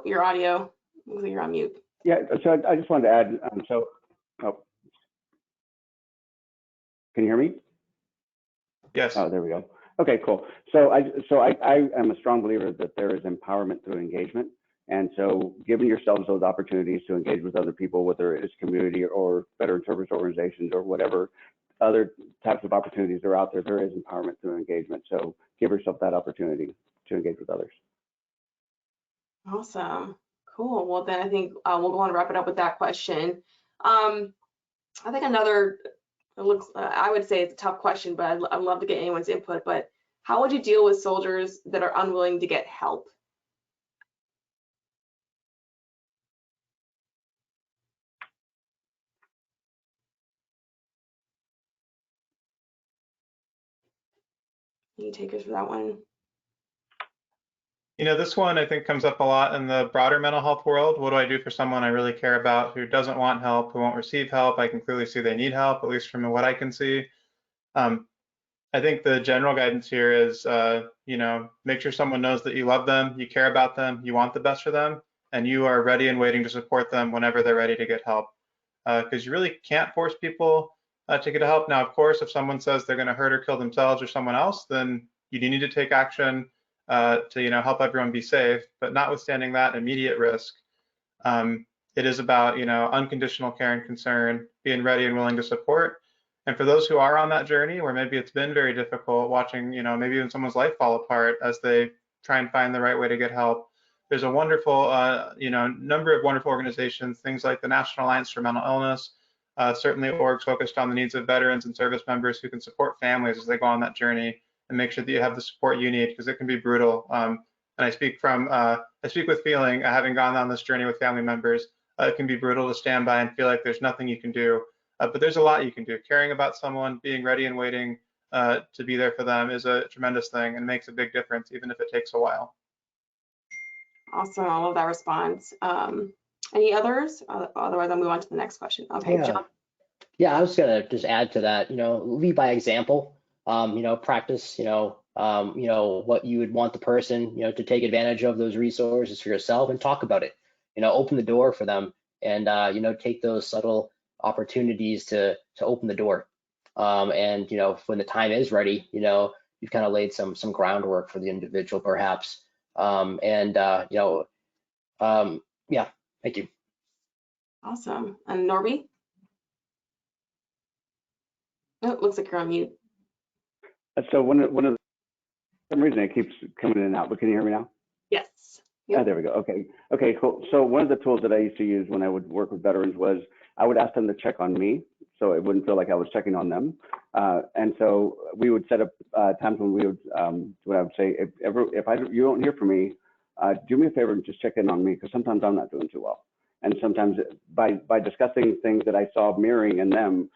your audio, looks like you're on mute. Yeah, so I just wanted to add, oh, can you hear me? Yes. Oh, there we go. Okay, cool. So I am a strong believer that there is empowerment through engagement. And so giving yourselves those opportunities to engage with other people, whether it's community or veteran service organizations or whatever other types of opportunities are out there, there is empowerment through engagement. So give yourself that opportunity to engage with others. Awesome. Cool. Well, then I think we'll go on and wrap it up with that question. I think another, I would say it's a tough question, but I'd love to get anyone's input. But how would you deal with soldiers that are unwilling to get help? Any takers for that one? You know, this one I think comes up a lot in the broader mental health world. What do I do for someone I really care about who doesn't want help, who won't receive help? I can clearly see they need help, at least from what I can see. I think the general guidance here is, you know, make sure someone knows that you love them, you care about them, you want the best for them, and you are ready and waiting to support them whenever they're ready to get help. Because you really can't force people to get help. Now, of course, if someone says they're going to hurt or kill themselves or someone else, then you do need to take action to, you know, help everyone be safe. But notwithstanding that immediate risk, it is about, you know, unconditional care and concern, being ready and willing to support. And for those who are on that journey where maybe it's been very difficult watching, you know, maybe even someone's life fall apart as they try and find the right way to get help, there's a wonderful, you know, number of wonderful organizations, things like the National Alliance for Mental Illness, certainly orgs focused on the needs of veterans and service members who can support families as they go on that journey and make sure that you have the support you need, because it can be brutal. And I speak with feeling, having gone on this journey with family members, it can be brutal to stand by and feel like there's nothing you can do. But there's a lot you can do. Caring about someone, being ready and waiting to be there for them is a tremendous thing and makes a big difference, even if it takes a while. Awesome. I love that response. Any others? Otherwise, I'll move on to the next question. Okay, Yeah. John. Yeah, I was gonna just add to that. You know, lead by example. You know, practice. You know, what you would want the person, you know, to take advantage of those resources for yourself, and talk about it. You know, open the door for them and take those subtle opportunities to open the door. And when the time is ready, you've kind of laid some groundwork for the individual, perhaps. Yeah, thank you. Awesome. And Norby? Oh, it looks like you're on mute. So one of the, for some reason it keeps coming in and out, but can you hear me now? Yes. Yeah, there we go. Okay, cool. So one of the tools that I used to use when I would work with veterans was I would ask them to check on me, so it wouldn't feel like I was checking on them. And so we would set up times when we would, what I would say, if you don't hear from me, do me a favor and just check in on me, because sometimes I'm not doing too well. And sometimes by discussing things that I saw mirroring in them,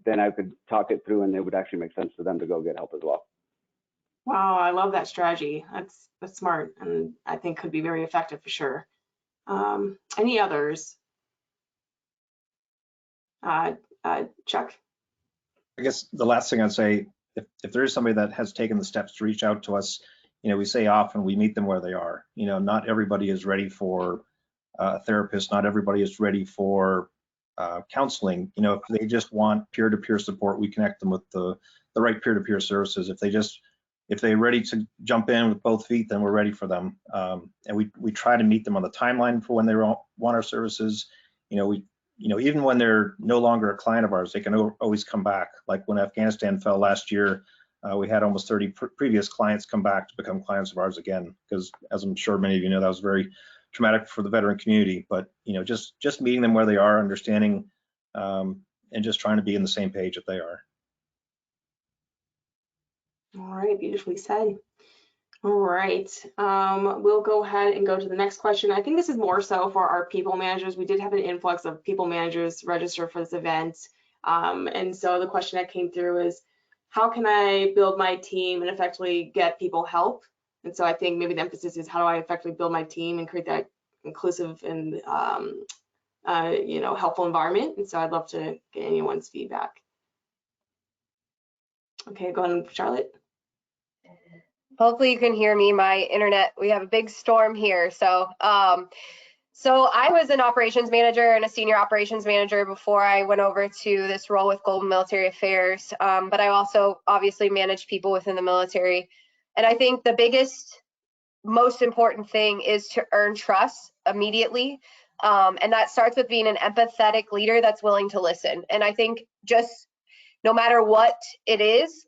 then I could talk it through, and it would actually make sense for them to go get help as well. Wow, I love that strategy. That's smart, and I think could be very effective for sure. Any others? Chuck? I guess the last thing I'd say, if there is somebody that has taken the steps to reach out to us, we say often we meet them where they are. Not everybody is ready for a therapist. Not everybody is ready for counseling. If they just want peer-to-peer support, we connect them with the right peer-to-peer services. If they're ready to jump in with both feet, then we're ready for them. And we try to meet them on the timeline for when they want our services. Even when they're no longer a client of ours, they can always come back. Like when Afghanistan fell last year, we had almost 30 previous clients come back to become clients of ours again, because as I'm sure many of you know, that was very traumatic for the veteran community. But just meeting them where they are, understanding, and just trying to be on the same page that they are. All right, beautifully said. All right, we'll go ahead and go to the next question. I think this is more so for our people managers. We did have an influx of people managers register for this event. And so the question that came through is, how can I build my team and effectively get people help? And so I think maybe the emphasis is, how do I effectively build my team and create that inclusive and helpful environment? And so I'd love to get anyone's feedback. Okay, go on, Charlotte. Hopefully you can hear me. My internet, we have a big storm here. So I was an operations manager and a senior operations manager before I went over to this role with Global Military Affairs. But I also obviously manage people within the military. And I think the biggest, most important thing is to earn trust immediately. And that starts with being an empathetic leader that's willing to listen. And I think just no matter what it is,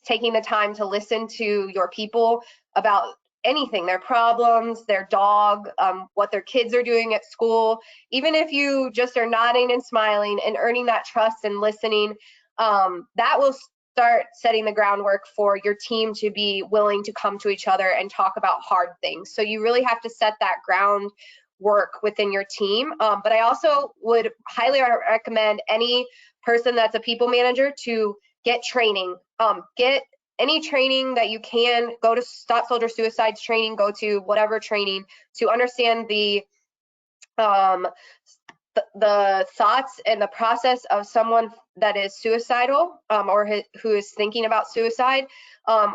taking the time to listen to your people about anything, their problems, their dog, what their kids are doing at school, even if you just are nodding and smiling and earning that trust and listening, that will start setting the groundwork for your team to be willing to come to each other and talk about hard things. So you really have to set that groundwork within your team. But I also would highly recommend any person that's a people manager to get training, get any training that you can. Go to Stop Soldier Suicides training, go to whatever training to understand the thoughts and the process of someone that is suicidal, or who is thinking about suicide,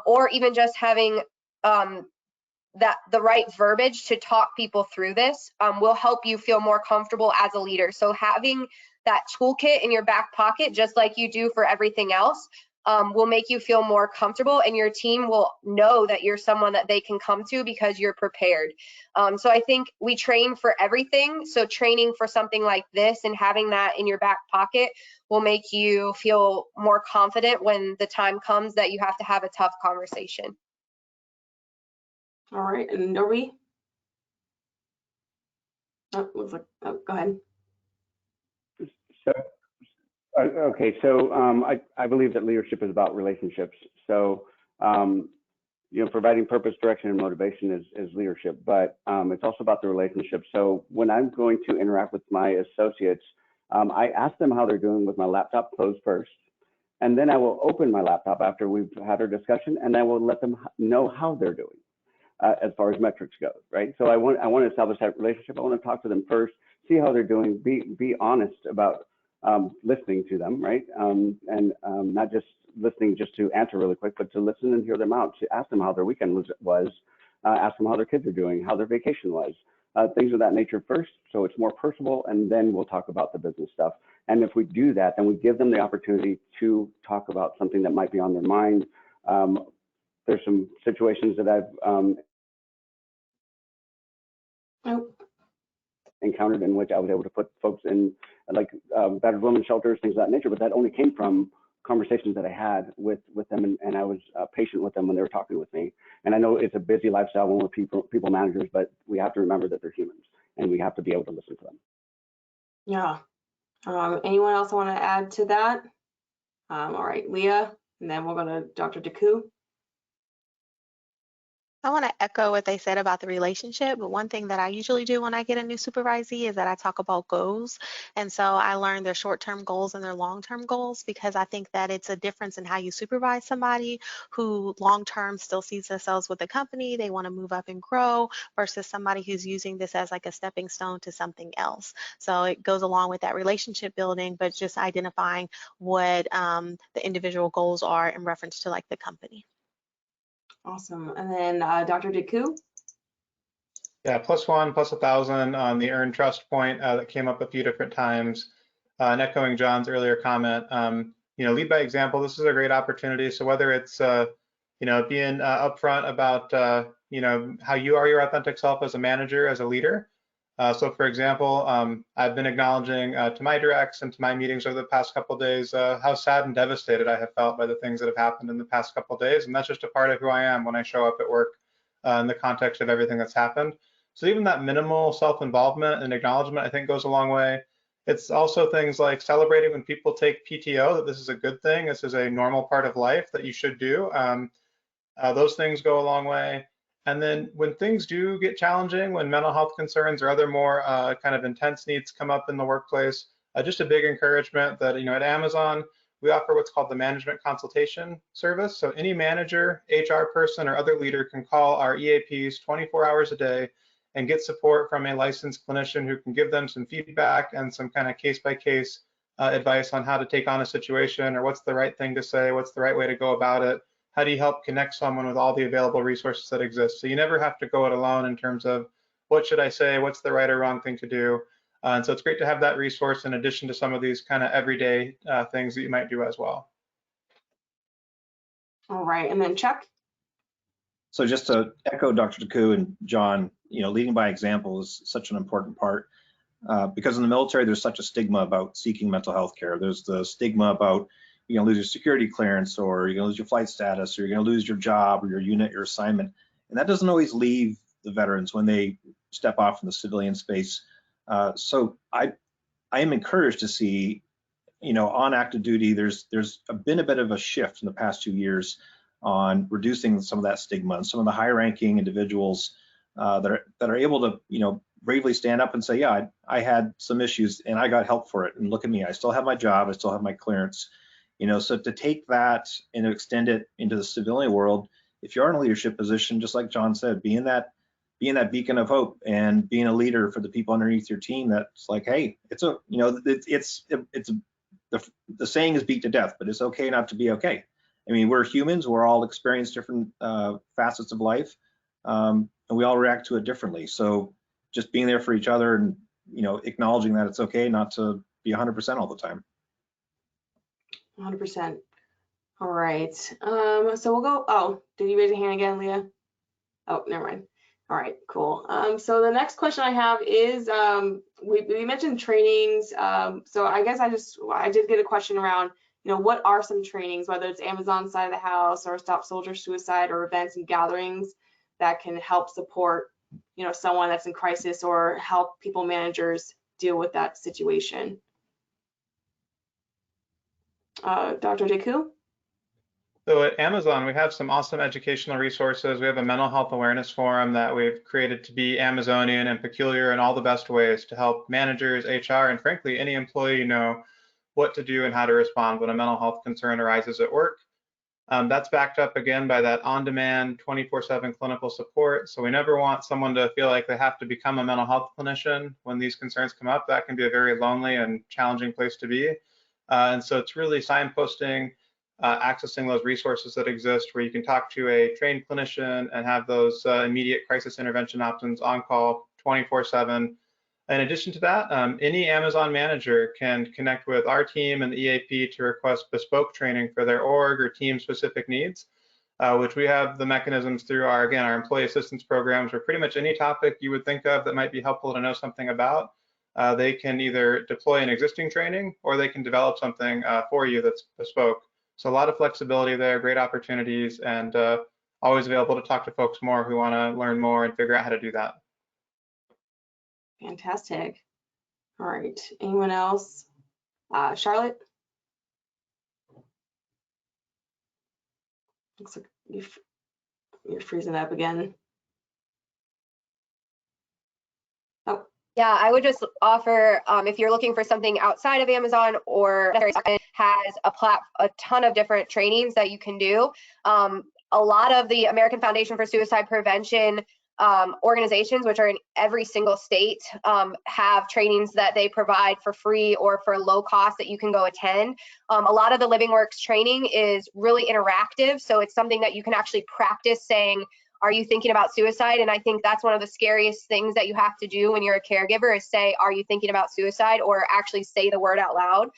or even just having the right verbiage to talk people through this will help you feel more comfortable as a leader. So having that toolkit in your back pocket, just like you do for everything else, will make you feel more comfortable, and your team will know that you're someone that they can come to because you're prepared. So I think we train for everything. So training for something like this and having that in your back pocket will make you feel more confident when the time comes that you have to have a tough conversation. All right, and Norby? Oh, looks like, oh, go ahead. So I believe that leadership is about relationships. So providing purpose, direction, and motivation is leadership, but it's also about the relationship. So when I'm going to interact with my associates, I ask them how they're doing with my laptop closed first, and then I will open my laptop after we've had our discussion, and I will let them know how they're doing as far as metrics go, right? So I want to establish that relationship. I want to talk to them first, see how they're doing, be honest about listening to them, right? And not just listening just to answer really quick, but to listen and hear them out, to ask them how their weekend was, ask them how their kids are doing, how their vacation was, things of that nature first, so it's more personable, and then we'll talk about the business stuff. And if we do that, then we give them the opportunity to talk about something that might be on their mind. There's some situations that I've encountered in which I was able to put folks in like battered women shelters, things of that nature, but that only came from conversations that I had with them, and I was patient with them when they were talking with me. And I know it's a busy lifestyle when we're people managers, but we have to remember that they're humans and we have to be able to listen to them. Yeah. Anyone else want to add to that? All right, Leah, and then we'll go to Dr. Deku. I want to echo what they said about the relationship, but one thing that I usually do when I get a new supervisee is that I talk about goals. And so I learn their short-term goals and their long-term goals, because I think that it's a difference in how you supervise somebody who long-term still sees themselves with the company, they want to move up and grow, versus somebody who's using this as like a stepping stone to something else. So it goes along with that relationship building, but just identifying what the individual goals are in reference to like the company. Awesome. And then Dr. Deku. Yeah, +1, +1,000 on the earned trust point that came up a few different times. And echoing John's earlier comment, lead by example. This is a great opportunity. So whether it's being upfront about how you are your authentic self as a manager, as a leader. So for example, I've been acknowledging to my directs and to my meetings over the past couple of days how sad and devastated I have felt by the things that have happened in the past couple of days. And that's just a part of who I am when I show up at work in the context of everything that's happened. So even that minimal self-involvement and acknowledgement, I think, goes a long way. It's also things like celebrating when people take PTO, that this is a good thing. This is a normal part of life that you should do. Those things go a long way. And then when things do get challenging, when mental health concerns or other more kind of intense needs come up in the workplace, just a big encouragement that, at Amazon, we offer what's called the management consultation service. So any manager, HR person, or other leader can call our EAPs 24 hours a day and get support from a licensed clinician who can give them some feedback and some kind of case-by-case advice on how to take on a situation, or what's the right thing to say, what's the right way to go about it. How do you help connect someone with all the available resources that exist? So you never have to go it alone in terms of what should I say, what's the right or wrong thing to do. And so it's great to have that resource in addition to some of these kind of everyday things that you might do as well. All right, and then Chuck. So just to echo Dr. Deku and John, leading by example is such an important part because in the military, there's such a stigma about seeking mental health care. There's the stigma about you're going to lose your security clearance, or you're going to lose your flight status, or you're going to lose your job or your unit, your assignment. And that doesn't always leave the veterans when they step off in the civilian space. So I am encouraged to see, on active duty, there's been a bit of a shift in the past 2 years on reducing some of that stigma, and some of the high ranking individuals that are able to, bravely stand up and say, yeah, I had some issues and I got help for it. And look at me, I still have my job, I still have my clearance. So to take that and to extend it into the civilian world, if you're in a leadership position, just like John said, being that beacon of hope and being a leader for the people underneath your team, that's like, hey, the saying is beat to death, but it's okay not to be okay. I mean, we're humans, we're all experience different facets of life, and we all react to it differently. So just being there for each other and, acknowledging that it's okay not to be 100% all the time. 100%. All right. So we'll go. Oh, did you raise your hand again, Leah? Oh, never mind. All right, cool. So the next question I have is, we mentioned trainings. So I guess I did get a question around, what are some trainings, whether it's Amazon side of the house or Stop Soldier Suicide or events and gatherings that can help support, someone that's in crisis or help people managers deal with that situation. Dr. Deku? So at Amazon, we have some awesome educational resources. We have a mental health awareness forum that we've created to be Amazonian and peculiar in all the best ways to help managers, HR, and frankly, any employee know what to do and how to respond when a mental health concern arises at work. That's backed up again by that on-demand 24/7 clinical support. So we never want someone to feel like they have to become a mental health clinician when these concerns come up. That can be a very lonely and challenging place to be. And so it's really signposting, accessing those resources that exist where you can talk to a trained clinician and have those immediate crisis intervention options on call 24/7. In addition to that, any Amazon manager can connect with our team and the EAP to request bespoke training for their org or team specific needs, which we have the mechanisms through our, again, our employee assistance programs, where pretty much any topic you would think of that might be helpful to know something about, they can either deploy an existing training or they can develop something for you that's bespoke. So a lot of flexibility there, great opportunities, and always available to talk to folks more who want to learn more and figure out how to do that. Fantastic. All right, anyone else? Charlotte? Looks like you're freezing up again. Oh. Yeah, I would just offer, if you're looking for something outside of Amazon, or has a ton of different trainings that you can do. A lot of the American Foundation for Suicide Prevention organizations, which are in every single state, have trainings that they provide for free or for low cost that you can go attend. A lot of the LivingWorks training is really interactive, so it's something that you can actually practice saying, are you thinking about suicide? And I think that's one of the scariest things that you have to do when you're a caregiver is say, are you thinking about suicide, or actually say the word out loud.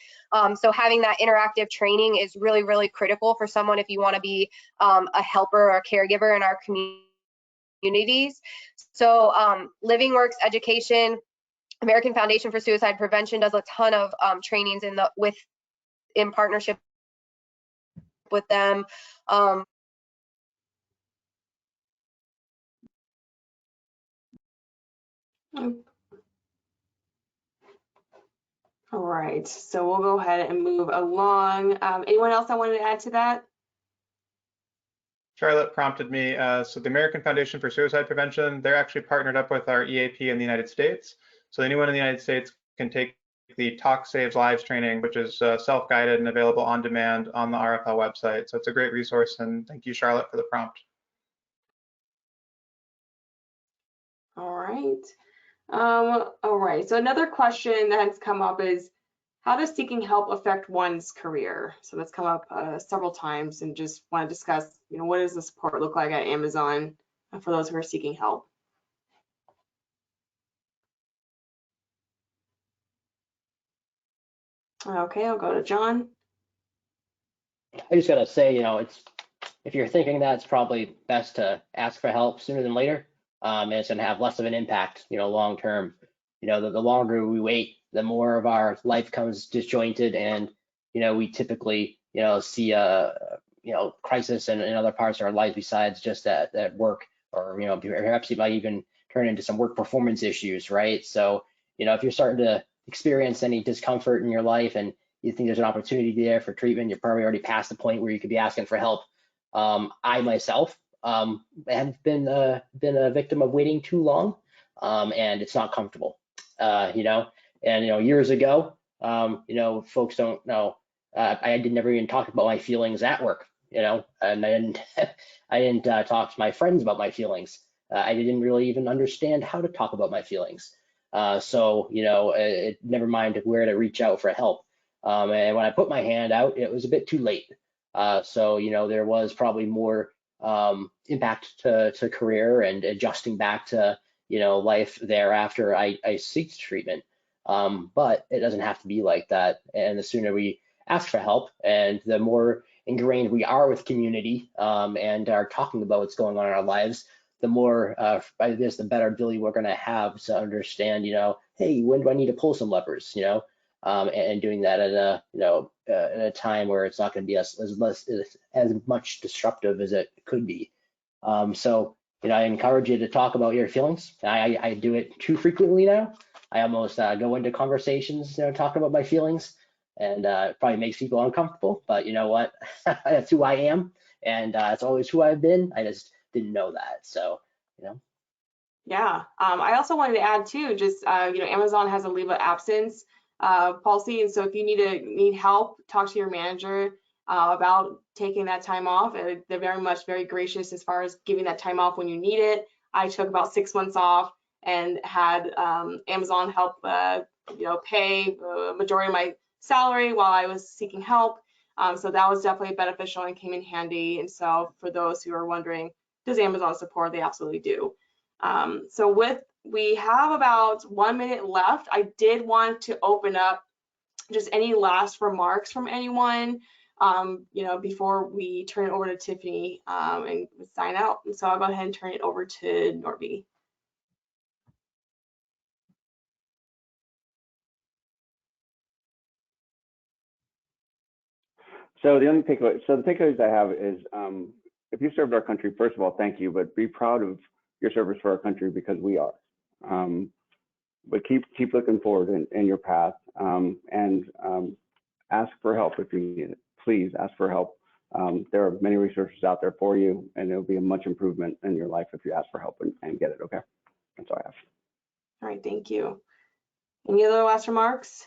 So having that interactive training is really, really critical for someone if you want to be a helper or a caregiver in our communities. So LivingWorks Education, American Foundation for Suicide Prevention does a ton of trainings in partnership with them. All right, so we'll go ahead and move along. Anyone else I wanted to add to that? Charlotte prompted me. So the American Foundation for Suicide Prevention, they're actually partnered up with our EAP in the United States. So anyone in the United States can take the Talk Saves Lives training, which is self-guided and available on demand on the RFL website. So it's a great resource, and thank you, Charlotte, for the prompt. All right, so another question that has come up is, how does seeking help affect one's career? So that's come up several times, and just want to discuss, what does the support look like at Amazon for those who are seeking help? Okay, I'll go to John. I just gotta say, if you're thinking that, it's probably best to ask for help sooner than later. And it's gonna have less of an impact, long term. The longer we wait, the more of our life comes disjointed, and we typically see a crisis in other parts of our life besides just at work, or perhaps it might even turn into some work performance issues, right? So if you're starting to experience any discomfort in your life and you think there's an opportunity there for treatment, you're probably already past the point where you could be asking for help. I myself have been a victim of waiting too long, and it's not comfortable. And years ago, folks don't know. I never even talk about my feelings at work, and I didn't talk to my friends about my feelings. I didn't really even understand how to talk about my feelings. So never mind where to reach out for help. And when I put my hand out, it was a bit too late. So there was probably more impact to career and adjusting back to life thereafter I seeked treatment. But it doesn't have to be like that. And the sooner we ask for help, and the more ingrained we are with community, and are talking about what's going on in our lives, the more the better ability we're going to have to understand, hey, when do I need to pull some levers, and doing that at a time where it's not going to be as much disruptive as it could be. So I encourage you to talk about your feelings. I do it too frequently now. I almost go into conversations, talking about my feelings, and it probably makes people uncomfortable. But you know what? That's who I am, and it's always who I've been. I just didn't know that. So, Yeah, I also wanted to add too, just Amazon has a leave of absence policy, and so if you need help, talk to your manager about taking that time off. They're very gracious as far as giving that time off when you need it. I took about 6 months off and had Amazon help pay the majority of my salary while I was seeking help. So that was definitely beneficial and came in handy. And so for those who are wondering, does Amazon support? They absolutely do. So with we have about 1 minute left. I did want to open up just any last remarks from anyone, before we turn it over to Tiffany and sign out. And so I'll go ahead and turn it over to Norby. So the takeaways I have is, if you served our country, first of all, thank you, but be proud of your service for our country, because we are. But keep looking forward in your path, and ask for help if you need it. Please ask for help. There are many resources out there for you, and it'll be a much improvement in your life if you ask for help and get it. Okay, that's all I have. All right, thank you. Any other last remarks?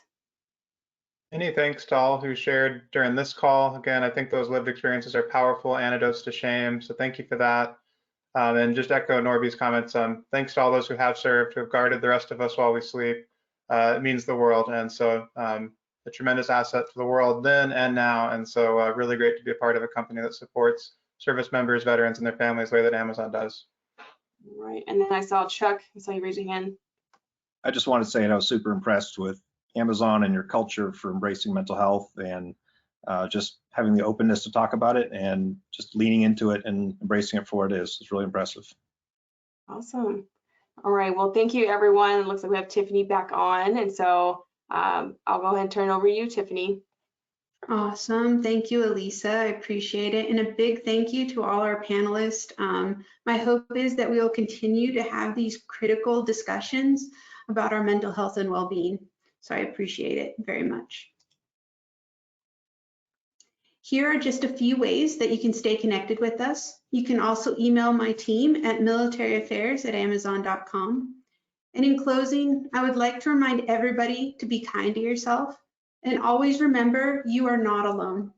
Any thanks to all who shared during this call. Again, I think those lived experiences are powerful antidotes to shame. So thank you for that. And just echo Norby's comments. Thanks to all those who have served, who have guarded the rest of us while we sleep. It means the world. And so a tremendous asset to the world then and now. And so really great to be a part of a company that supports service members, veterans, and their families the way that Amazon does. All right, and then I saw Chuck. I saw you raise your hand. I just wanted to say I was super impressed with Amazon and your culture for embracing mental health, and just having the openness to talk about it and just leaning into it and embracing it for what it is. It's really impressive. Awesome. All right, well, thank you, everyone. It looks like we have Tiffany back on. And so I'll go ahead and turn it over to you, Tiffany. Awesome. Thank you, Elisa. I appreciate it. And a big thank you to all our panelists. My hope is that we will continue to have these critical discussions about our mental health and well-being. So I appreciate it very much. Here are just a few ways that you can stay connected with us. You can also email my team at militaryaffairs@amazon.com. And in closing, I would like to remind everybody to be kind to yourself and always remember you are not alone.